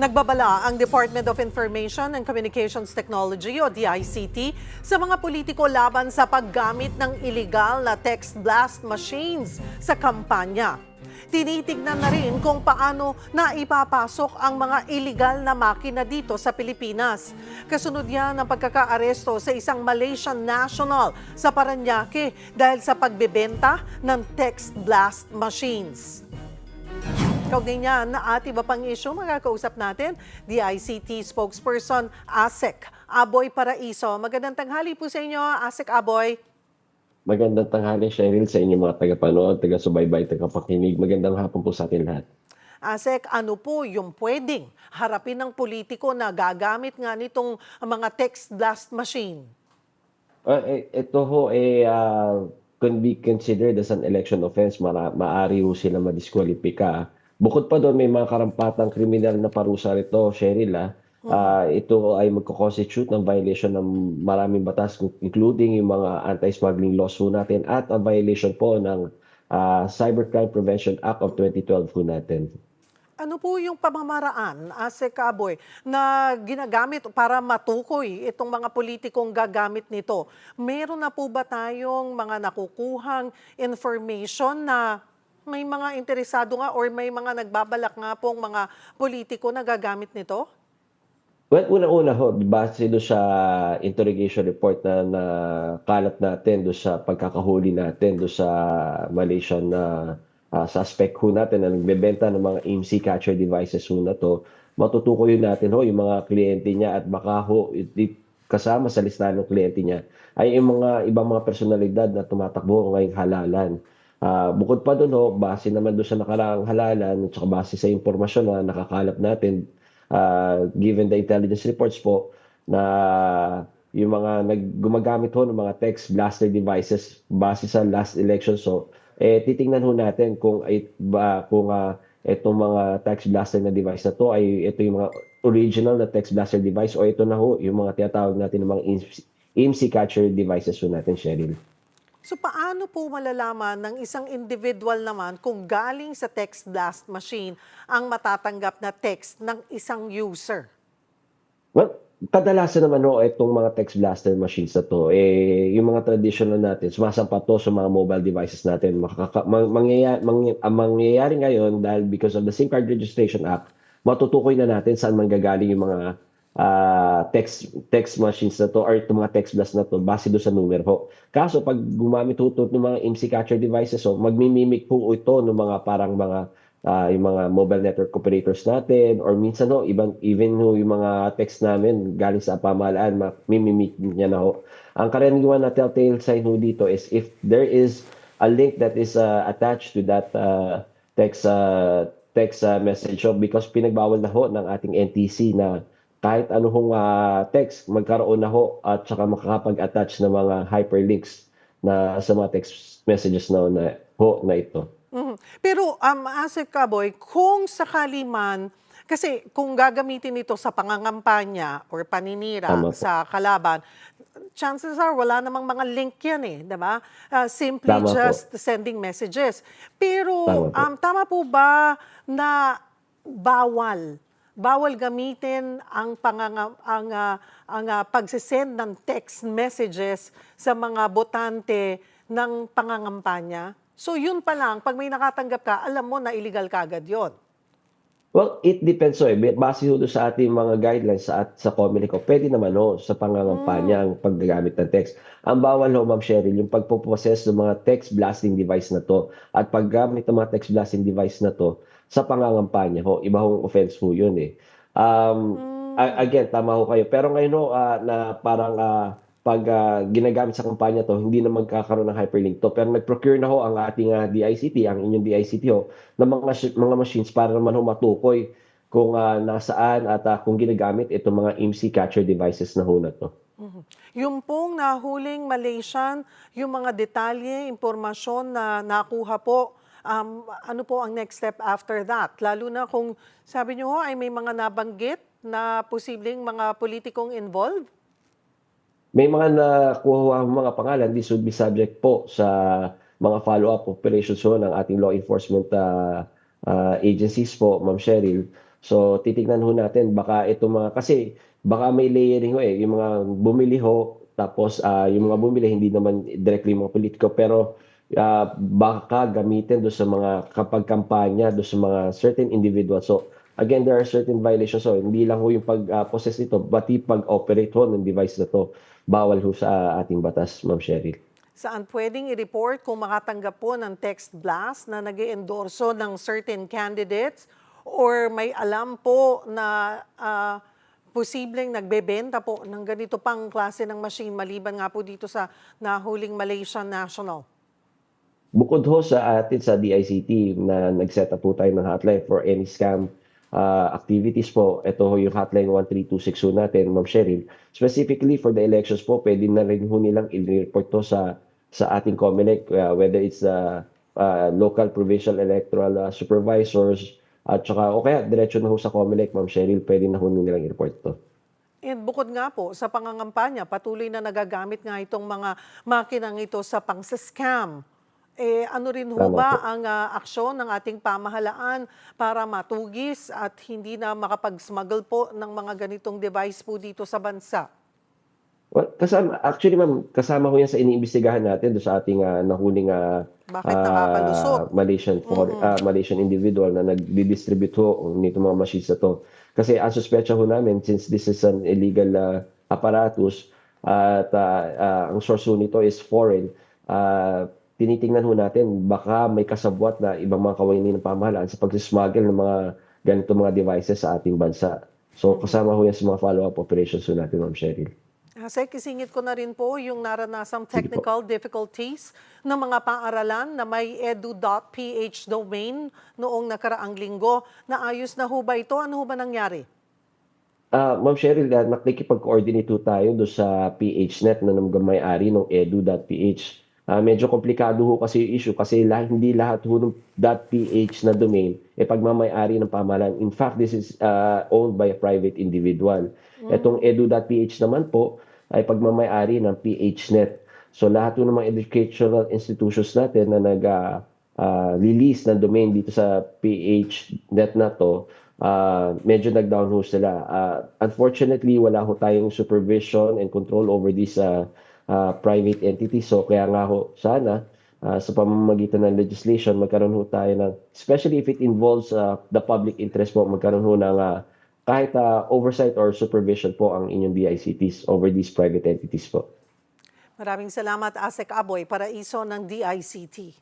Nagbabala ang Department of Information and Communications Technology o DICT sa mga politiko laban sa paggamit ng iligal na text blast machines sa kampanya. Tinitignan na rin kung paano naipapasok ang mga iligal na makina dito sa Pilipinas. Kasunod yan ang pagkakaaresto sa isang Malaysian national sa Parañaque dahil sa pagbebenta ng text blast machines. Kaugnay niyan at iba pang issue, magkakausap natin, DICT spokesperson ASEC Aboy Paraiso. Magandang tanghali po sa inyo, ASEC Aboy. Magandang tanghali, Cheryl, sa inyong mga tagapanood, taga-subaybay, tagapakinig. Magandang hapon po sa atin lahat. ASEC, ano po yung pwedeng harapin ng politiko na gagamit nga nitong mga text blast machine? Ito ho, can be considered as an election offense. Maaari ho sila madiskwalipika. Bukod pa doon, may mga karampatang kriminal na parusa rito, Cheryl. Ito ay magko-constitute ng violation ng maraming batas, including yung mga anti-smuggling laws ho natin at ang violation po ng Cybercrime Prevention Act of 2012 ho natin. Ano po yung pamamaraan, ASEC Aboy, na ginagamit para matukoy itong mga politikong gagamit nito? Meron na po ba tayong mga nakukuhang information na may mga interesado nga or may mga nagbabalak nga pong mga politiko na gagamit nito? Well, una-una ho, base doon sa interrogation report na nakalat natin, doon sa pagkakahuli natin, doon sa Malaysian na suspect ho natin na nagbebenta ng mga IMSI catcher devices ho na to, matutukoy natin ho yung mga kliyente niya at baka ho kasama sa listahan ng kliyente niya ay yung mga ibang mga personalidad na tumatakbo ngayong halalan. Bukod pa doon ho, base naman doon sa nakaraang halalan at saka base sa impormasyon na nakakalap natin, given the intelligence reports po na yung mga gumagamit ho ng mga text blaster devices base sa last election, so titingnan ho natin kung itong mga text blaster na device na to ay ito yung mga original na text blaster device o ito na ho yung mga tinatawag natin ng mga IMSI catcher devices ho natin, Cheryl. So paano po malalaman ng isang individual naman kung galing sa text blast machine ang matatanggap na text ng isang user? Well, kadalasan naman ho itong mga text blaster machines na to, yung mga traditional natin, sumasampa to sa mga mobile devices natin. Ang mangyayari ngayon dahil because of the SIM Card Registration Act, matutukoy na natin saan manggagaling yung mga text machines na to or itong mga text blast na to base doon sa numero ho. Kaso pag gumamit ho ng mga IMSI catcher devices, so magmimimic po ito ng mga parang mga yung mga mobile network operators natin or minsan ho even ho yung mga text namin galing sa pamahalaan, mamimimic niya na ho. Ang karaniwan na telltale sign ho dito is if there is a link that is attached to that text message ho, because pinagbawal na ho ng ating NTC na kahit ano hong text, magkaroon na ho at saka makakapag-attach ng mga hyperlinks na sa mga text messages na ito. Pero ASEC Aboy, kung sakali man, kasi kung gagamitin ito sa pangangampanya or paninira sa kalaban, chances are wala namang mga link yan di ba? Simply just sending messages. Pero tama po ba na bawal gamitin ang pagsisend ng text messages sa mga botante ng pangangampanya? So yun pa lang, pag may nakatanggap ka, alam mo na illegal kagad yun. Well, it depends base ho sa ating mga guidelines sa Comelec, pwede naman sa pangangampanya ang paggagamit ng text. Ang bawal ho, Ma'am Cheryl, yung pagpo-possess ng mga text blasting device na to at paggamit ng mga text blasting device na to sa pangangampanya ho, iba hong offense ho yun Again, tama ho kayo. Pero ngayon ho, na parang pag ginagamit sa kampanya to, hindi na magkakaroon ng hyperlink to. Pero nag-procure na ho ang ating DICT, ang inyong DICT ho, ng mga machines para naman ho matukoy kung nasaan at kung ginagamit itong mga IMSI catcher devices na ho na to. Yung pong nahuling Malaysian, yung mga detalye, impormasyon na nakuha po, ano po ang next step after that? Lalo na kung sabi nyo ay may mga nabanggit na posibleng mga politikong involved? May mga nakuha mga pangalan, this would be subject po sa mga follow-up operations ng ating law enforcement agencies po, Ma'am Cheryl. So titignan ho natin baka itong mga kasi baka may layering ho, yung mga bumili ho tapos, yung mga bumili hindi naman directly mga politiko pero, baka gamitin dun sa mga kapag kampanya dun sa mga certain individuals. So again, there are certain violations so hindi lang ho yung possess nito pati pag-operate ho ng device na 'to, bawal ho sa ating batas, Ma'am Cheryl. Saan pwedeng i-report kung makatanggap po ng text blast na nag-iendorso ng certain candidates or may alam po na posibleng nagbebenta po ng ganito pang klase ng machine maliban nga po dito sa nahuling Malaysian National? Bukod ho sa atin sa DICT na nag-set up po tayo ng hotline for any scam, activities po, ito ho yung hotline 1326 ho natin, Ma'am Cheryl. Specifically for the elections po, puwede na rin ho nilang i-report 'to sa ating COMELEC, whether it's local provincial electoral supervisors at tsaka o kaya diretso na ho sa COMELEC, Ma'am Cheryl, puwede na ho nilang i-report 'to. And bukod nga po sa pangangampanya, patuloy na nagagamit nga itong mga makinang ito sa pang-scam. Ano rin ho Tama ba po. ang aksyon ng ating pamahalaan para matugis at hindi na makapag-smuggle po ng mga ganitong device po dito sa bansa? Well, kasama actually ma'am, kasama ko 'yan sa iniimbestigahan natin do'n sa ating, nahuling, Bakit nakakalusot? Malaysian individual na nagdi-distribute ho nitong mga machines na 'to. Kasi ang suspecha ho namin since this is an illegal, apparatus at, ang source ho nito is foreign, tinitingnan ho natin baka may kasabwat na ibang mga kawani ng pamahalaan sa pagsi-smuggle ng mga ganitong mga devices sa ating bansa. So, kasama ho 'yan sa mga follow-up operations ho natin, Ma'am Cheryl. Sek, isingit ko na rin po yung naranasang Sige po. technical difficulties ng mga paaralan na may edu.ph domain noong nakaraang linggo. Naayos na ho ba ito? Ano ho ba nangyari? Ma'am Cheryl, nakikipag-coordinate ho tayo do sa PHNet na may-ari ng edu.ph. Medyo komplikado ho kasi yung issue kasi hindi lahat ho ng .ph na domain pagmamay-ari ng pamahalaan. In fact, this is owned by a private individual. Etong edu.ph naman po ay pagmamay-ari ng PHNet. So lahat ho ng mga educational institutions natin na release ng domain dito sa PHNet na 'to, medyo nag-down ho sila. Unfortunately, wala ho tayong supervision and control over these, private entities. So kaya nga ho sana, sa pamamagitan ng legislation magkaroon ho tayo ng especially if it involves, the public interest po, magkaroon ho ng, kahit, oversight or supervision po ang inyong DICTs over these private entities po. Maraming salamat, Asek Aboy, paraiso ng DICT.